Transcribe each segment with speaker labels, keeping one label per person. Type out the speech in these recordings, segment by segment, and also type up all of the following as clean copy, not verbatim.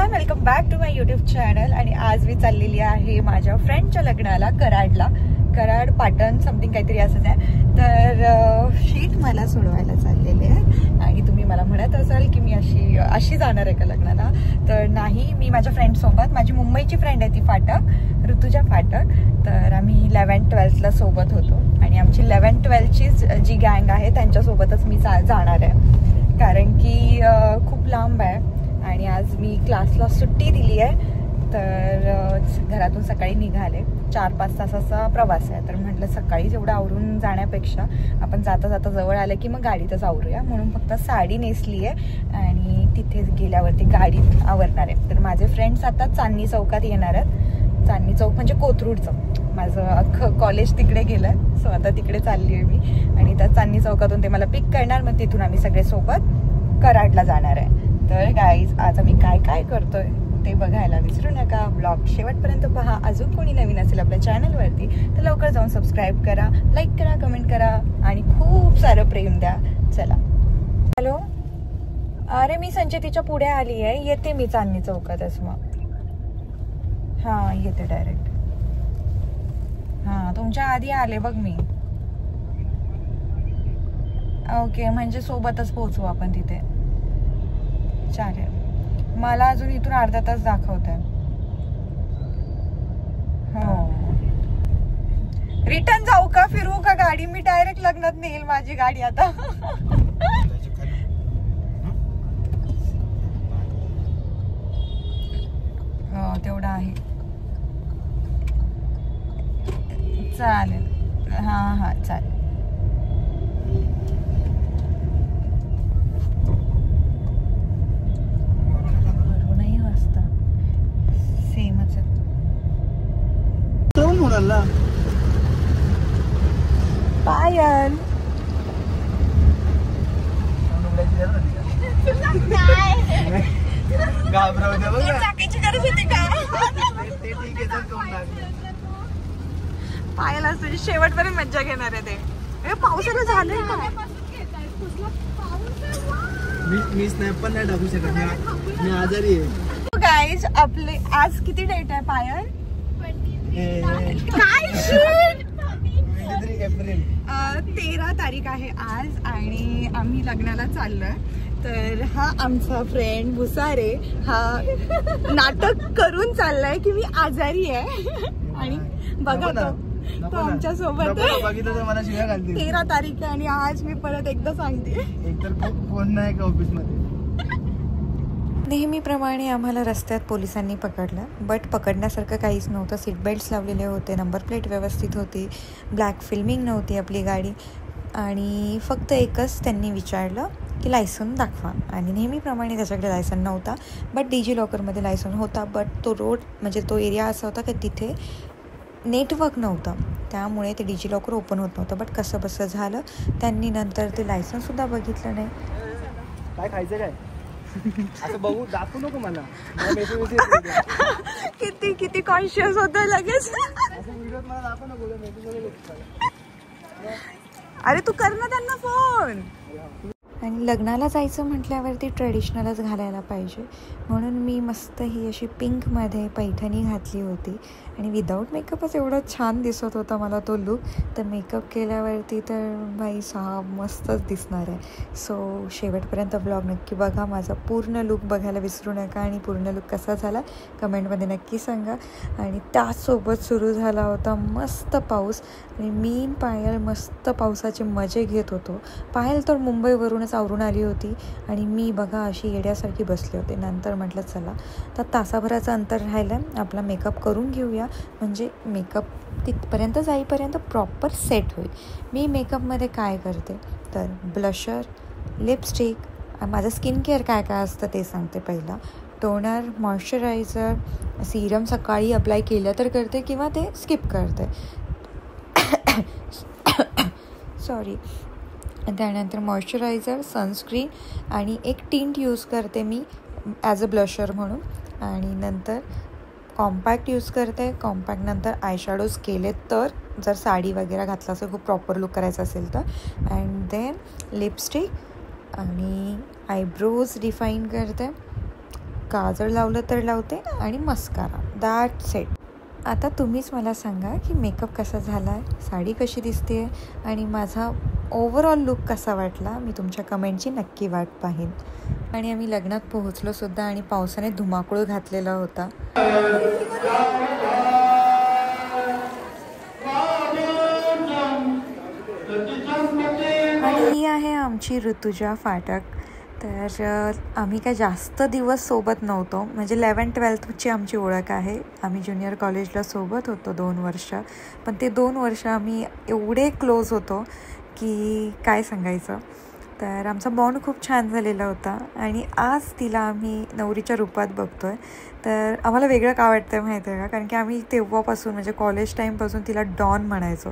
Speaker 1: Everyone, welcome back to my YouTube channel. आणि आज मी चाललेली आहे माझ्या फ्रेंडच्या लग्नाला कराडला. कराड पाटण समथिंग काहीतरी असंच आहे. तर शीट मला सोडवायला चाललेले आहे आणि तुम्ही मला म्हणत असाल की मी अशी जाणार आहे का लग्नाला. तर नाही, मी माझ्या फ्रेंडसोबत, माझी मुंबईची फ्रेंड आहे ती फाटक, ऋतुजा फाटक. तर आम्ही 11th-12thला सोबत होतो आणि आमची 11th-12ची जी गँग आहे त्यांच्यासोबतच मी जाणार आहे, कारण की खूप लांब आहे आणि आज मी क्लासला सुट्टी दिली आहे. तर घरातून सकाळी निघाले, 4-5 तासाचा प्रवास आहे. तर म्हटलं सकाळीच एवढं आवरून जाण्यापेक्षा आपण जाता जाता जवळ आलं की मग गाडीतच आवरूया, म्हणून फक्त साडी नेसली आहे आणि तिथे गेल्यावरती गाडीत आवरणार आहे. तर माझे फ्रेंड्स आता चांदणी चौकात येणार आहेत. चांदणी चौक म्हणजे कोथरूड चौक. माझं अख्खं कॉलेज तिकडे गेलं आहे, सो आता तिकडे चालली आहे मी आणि त्या चांदणी चौकातून ते मला पिक करणार. मग तिथून आम्ही सगळे सोबत कराडला जाणार आहे. तर गाईज, आज आम्ही काय काय करतोय ते बघायला विसरू नका. ब्लॉग शेवटपर्यंत पहा. अजून कोणी नवीन असेल आपल्या चॅनलवरती तर लवकर जाऊन सबस्क्राईब करा, लाईक करा, कमेंट करा आणि खूप सारं प्रेम द्या. चला. हॅलो, अरे मी संचेतीच्या पुढे आली आहे, येते मी चांदणी चौकातच. मग हां, येते डायरेक्ट. हां, तुमच्या आधी आले बघ मी. ओके, म्हणजे सोबतच पोहोचू आपण तिथे. चालेल. मला अजून इथून अर्धा तास दाखवत आहे. हो, रिटर्न जाऊ का, फिरू का गाडी? मी डायरेक्ट लग्नात नेईल माझी गाडी आता. हो, तेवढं आहे. चालेल. हां हां, चालेल. पायल, पायाला तुझी शेवटपर्यंत मज्जा घेणार आहे ते. पावसाला झालंय का?
Speaker 2: मी स्नॅप पण नाही टाकू शकत, मी आजारी आहे.
Speaker 1: गाईज, आपले आज किती डेट आहे पायल? काय 13 तारीख आहे आज आणि आम्ही लग्नाला चाललोय. तर हा आमचा फ्रेंड भुसारे हा नाटक करून चाललाय की मी आजारी आहे आणि बघा तो आमच्या सोबत 13 तारीख आहे आणि आज मी परत एकदा सांगते,
Speaker 2: एकतर फोन नाही का ऑफिस मध्ये.
Speaker 1: नेहमीप्रमाणे आम्हाला रस्त्यात पोलिसांनी पकडलं, बट पकडण्यासारखं काहीच नव्हतं. सीट बेल्ट्स लावलेले होते, नंबर प्लेट व्यवस्थित होती, ब्लॅक फिल्मिंग नव्हती आपली गाडी आणि फक्त एकच त्यांनी विचारलं की लायसन दाखवा. आणि नेहमीप्रमाणे त्याच्याकडे लायसन नव्हता, बट डिजी लॉकरमध्ये लायसन होता. बट तो रोड म्हणजे तो एरिया असा होता की तिथे नेटवर्क नव्हतं, त्यामुळे ते डिजी लॉकर ओपन होत नव्हतं. बट कसं बसं झालं. त्यांनी नंतर ते लायसनसुद्धा बघितलं नाही.
Speaker 2: काय खायचं काय असं बघू दाखवू नको मला.
Speaker 1: किती किती कॉन्शियस होतं लगेच. अरे तू कर ना त्यांना फोन. आणि लग्नाला जायचं म्हटल्यावरती ट्रेडिशनलच घालायला पाहिजे, म्हणून मी मस्त ही अशी पिंकमध्ये पैठणी घातली होती आणि विदाऊट मेकअपच एवढं छान दिसत होता मला तो लुक. तर मेकअप केल्यावरती तर बाई साहब मस्तच दिसणार आहे. सो शेवटपर्यंत ब्लॉग नक्की बघा. माझा पूर्ण लुक बघायला विसरू नका आणि पूर्ण लुक कसा झाला कमेंटमध्ये नक्की सांगा. आणि त्याचसोबत सुरू झाला होता मस्त पाऊस आणि मी पायल मस्त पावसाचे मजे घेत होतो. पायल तर मुंबईवरूनच आवरून आली होती आणि मी बघा अशी येड्यासारखी बसले होते. नंतर म्हटलं चला तर तासाभराचं अंतर राहिलं, आपला मेकअप करून घेऊया, म्हणजे मेकअप तिथपर्यंत जाईपर्यंत प्रॉपर सेट होईल. मी मेकअपमध्ये काय करते तर ब्लशर, लिपस्टिक, माझं स्किन केअर काय काय असतं ते सांगते. पहिला टोनर, मॉइश्चरायझर, सिरम सकाळी अप्लाय केलं तर करते किंवा ते स्किप करते. सॉरी. त्यानंतर मॉइश्चरायझर, सनस्क्रीन आणि एक टिंट यूज करते मी ॲज अ ब्लशर म्हणून. आणि नंतर कॉम्पॅक्ट यूज करते. कॉम्पॅक्ट नंतर आयशॅडोज केले तर, जर साडी वगैरे घातलं असेल, खूप प्रॉपर लुक करायचं असेल तर. अँड देन लिपस्टिक आणि आयब्रोज डिफाईन करते. काजळ लावलं तर लावते आणि मस्कारा, दॅट्स इट. आता तुम्हीच मला सांगा की मेकअप कसा झाला आहे, साडी कशी दिसते आहे आणि माझा ओव्हरऑल लुक कसा वाटला. मी तुमच्या कमेंटची नक्की वाट पाहीन. आणि आम्ही लग्नात पोहोचलोसुद्धा आणि पावसाने धुमाकूळ घातलेला होता. आणि ही आहे आमची ऋतुजा फाटक. तर आम्ही काय जास्त दिवस सोबत नव्हतो, म्हणजे 11-12ची आमची ओळख आहे. आम्ही ज्युनियर कॉलेजला सोबत होतो 2 वर्ष, पण ते 2 वर्ष आम्ही एवढे क्लोज होतो की काय सांगायचं. तर आमचा बॉन्ड खूप छान झालेला होता आणि आज तिला आम्ही नवरीच्या रूपात बघतो आहे. तर आम्हाला वेगळं का वाटतं माहिती आहे का, कारण की आम्ही तेव्हापासून म्हणजे कॉलेज टाईमपासून तिला डॉन म्हणायचो.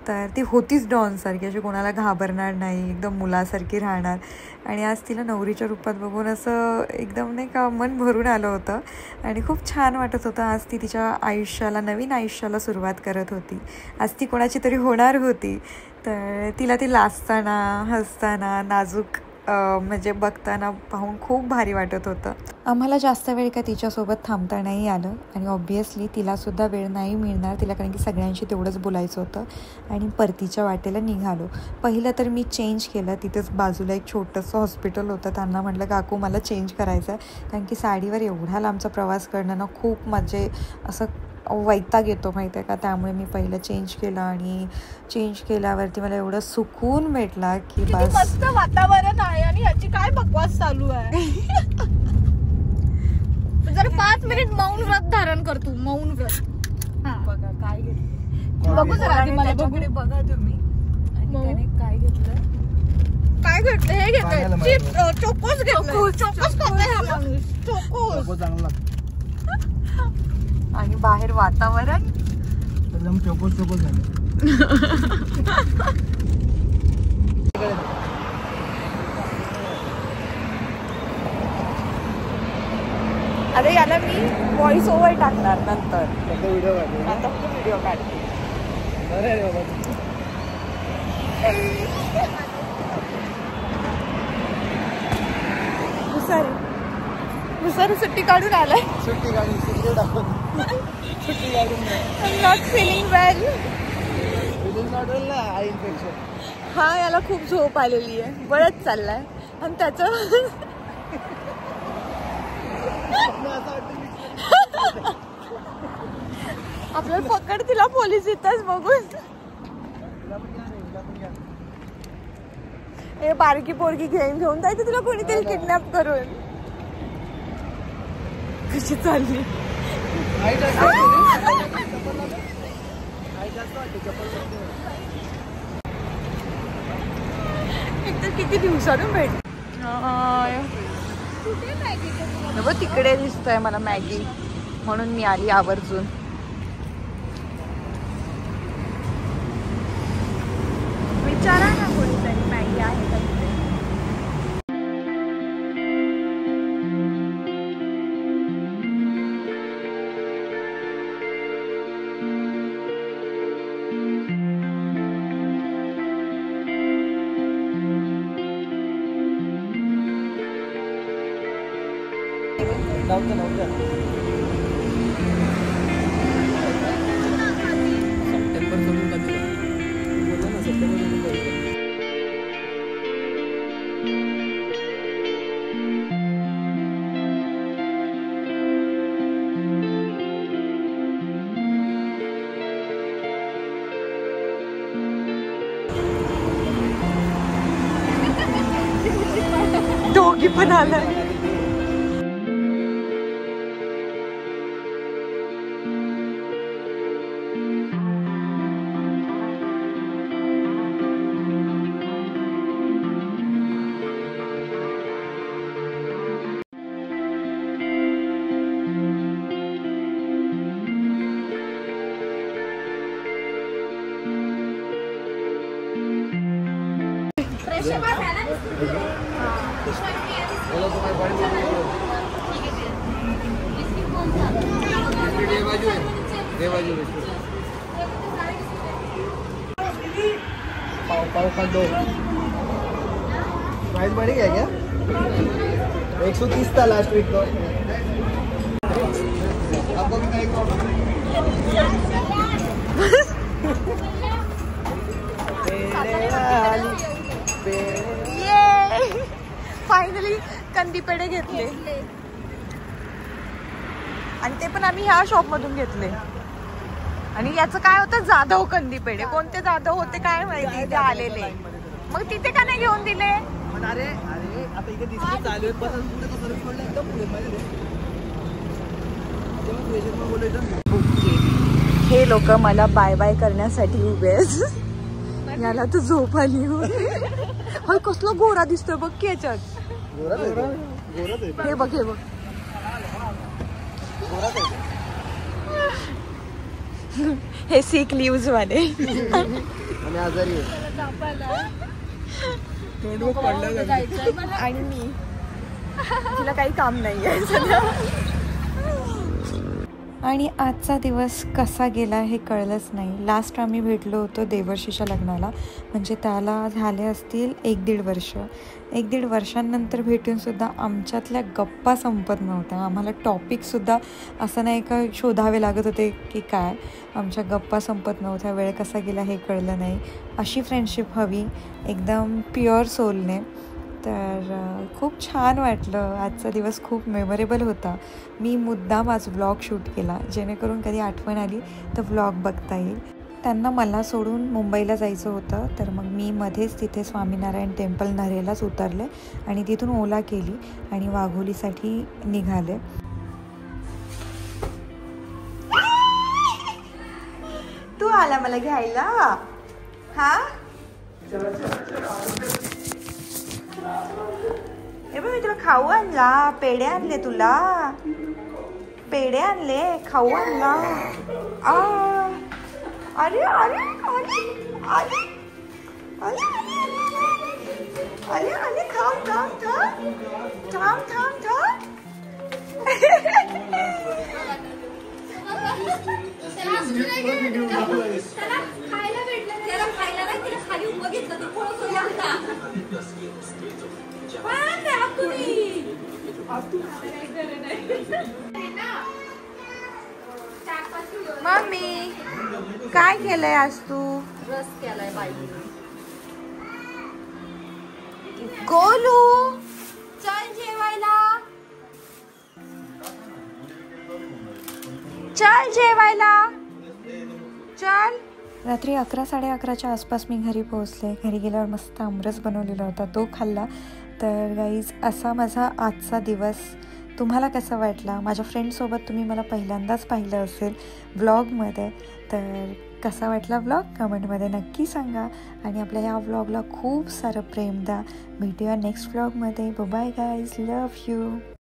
Speaker 1: तर ती होतीच डॉनसारखी, अशी कोणाला घाबरणार नाही, एकदम मुलासारखी राहणार. आणि आज तिला नवरीच्या रूपात बघून असं एकदम नाही का मन भरून आलं होतं आणि खूप छान वाटत होतं. आज ती तिच्या आयुष्याला, नवीन आयुष्याला सुरुवात करत होती. आज ती कोणाची तरी होणार होती. तर तिला ती लाजताना, हसताना, नाजूक म्हणजे बघताना पाहून खूप भारी वाटत होतं. आम्हाला जास्त वेळ काय तिच्यासोबत थांबता नाही आलं आणि ऑब्व्हियसली तिलासुद्धा वेळ नाही मिळणार तिला, कारण की सगळ्यांशी तेवढंच बोलायचं होतं. आणि परतीच्या वाटेला निघालो. पहिलं तर मी चेंज केलं. तिथंच बाजूला एक छोटंसं हॉस्पिटल होतं. त्यांना म्हटलं काकू मला चेंज करायचं आहे, कारण की साडीवर एवढा लांबचा प्रवास करणं ना खूप म्हणजे असं वैताग येतो माहिती आहे का. त्यामुळे मी पहिलं चेंज केलं आणि चेंज केल्यावरती मला एवढं सुकून भेटला की बस.
Speaker 3: मस्त वातावरण आहे आणि याची काय बकवास चालू आहे. जर 5 मिनिट मौन व्रत धारण कर तू, मौन व्रत.
Speaker 1: बघा काय घेतलं,
Speaker 3: बघू जरा आधी मला
Speaker 1: त्याच्याकडे बघा तुम्ही. आणि त्याने काय घेतलं,
Speaker 3: काय घेतलं, हे घेतलं चोकोस घेतलं. चोकोस खातोय हा माणूस, चोकोस.
Speaker 2: चांगला लागतो
Speaker 1: आणि बाहेर वातावरण
Speaker 2: एकदम चोकोस झालं.
Speaker 1: अरे याला मी व्हॉइस ओव्हर टाकणार नंतर.
Speaker 2: व्हिडिओ
Speaker 1: आता व्हिडिओ काढते. हुसारी सुट्टी काढून आलाय.
Speaker 2: सुट्टी गाडी सुट्टी टाकून सुट्टी गाडून
Speaker 1: I'm not feeling well.
Speaker 2: ना आय इन्फेक्शन.
Speaker 1: हा याला खूप झोप आलेली आहे, बळच चाललाय. आणि त्याचं आपल्याला पकडतीला पोलीस येतात बघून. हे बारकी पोरगी घेऊन जायचं तुला कोणीतरी किडनॅप करून. कशी चालली एक तर किती दिवसातून भेट. तिकडे दिसतंय मला मॅगी, म्हणून मी आली आवर्जून. विचारा ना कोणीतरी मॅगी आहे का. दोघी पण आलाय.
Speaker 2: पाव का 2 प्राइस बढ़ गया क्या? 130 था लास्ट वीक तो.
Speaker 1: फायनली कंदी पेढे घेतले आणि ते पण आम्ही ह्या शॉप मधून घेतले. आणि याचं काय होतं, जाधव कंदी पेढे. कोणते जाधव होते काय माहिती, ते आलेले. मग तिथे का नाही घेऊन दिले?
Speaker 2: अरे अरे आता इथे दिसत चालू आहे, पण पुढे तो सर्विस पडला एकदम पुढे माहिती.
Speaker 1: हे लोक मला बाय बाय करण्यासाठी उभे आहेत. याला तर झोप आली होय. कसला गोरा दिसतोय बघ की याच्यात. हे बघ हे बघ. हे सिक लिव्ज वाले
Speaker 2: आणि आजारी
Speaker 1: आणि मी तिला काही काम नाही आहे. आणि आजचा दिवस कसा गेला हे कळलंच नाही. लास्ट आम्ही भेटलो होतो देवर्षीच्या लग्नाला, म्हणजे त्याला झाले असतील 1-1.5 वर्ष. 1-1.5 वर्षांनंतर भेटूनसुद्धा आमच्यातल्या गप्पा संपत नव्हत्या. आम्हाला टॉपिकसुद्धा असं नाही का शोधावे लागत होते की काय, आमच्या गप्पा संपत नव्हत्या. वेळ कसा गेला हे कळलं नाही. अशी फ्रेंडशिप हवी एकदम प्युअर सोलने. तर खूप छान वाटलं. आजचा दिवस खूप मेमोरेबल होता. मी मुद्दाम आज व्लॉग शूट केला जेणेकरून कधी आठवण आली तर व्लॉग बघता येईल. त्यांना मला सोडून मुंबईला जायचं होतं, तर मग मी मध्येच तिथे स्वामीनारायण टेम्पल नरेलाच उतरले आणि तिथून ओला केली आणि वाघोलीसाठी निघाले. तू आला मला घ्यायला? हा हे बघ, मी तुला खाऊ आणला, पेढे आणले तुला, पेढे आणले, खाऊ आणला. अरे अरे अरे अरे अरे अरे अरे थांब थांब थांब थांब थांब थांब. मम्मी काय केलंय आज तू?
Speaker 3: रस केलाय बाई.
Speaker 1: गोलू चल जेवायला, चल जेवायला चल. रात्री 11-11:30च्या आसपास मी घरी पोहोचले. घरी गेल्यावर मस्त आमरस बनवलेला होता, तो खाल्ला. तर गाईज असा माझा आजचा दिवस. तुम्हाला कसा वाटला? माझ्या फ्रेंडसोबत तुम्ही मला पहिल्यांदाच पाहिलं असेल व्लॉगमध्ये, तर कसा वाटला व्लॉग कमेंटमध्ये नक्की सांगा. आणि आपल्या ह्या व्लॉगला खूप सारं प्रेम द्या. भेटूया नेक्स्ट व्लॉगमध्ये. Bye guys, love you.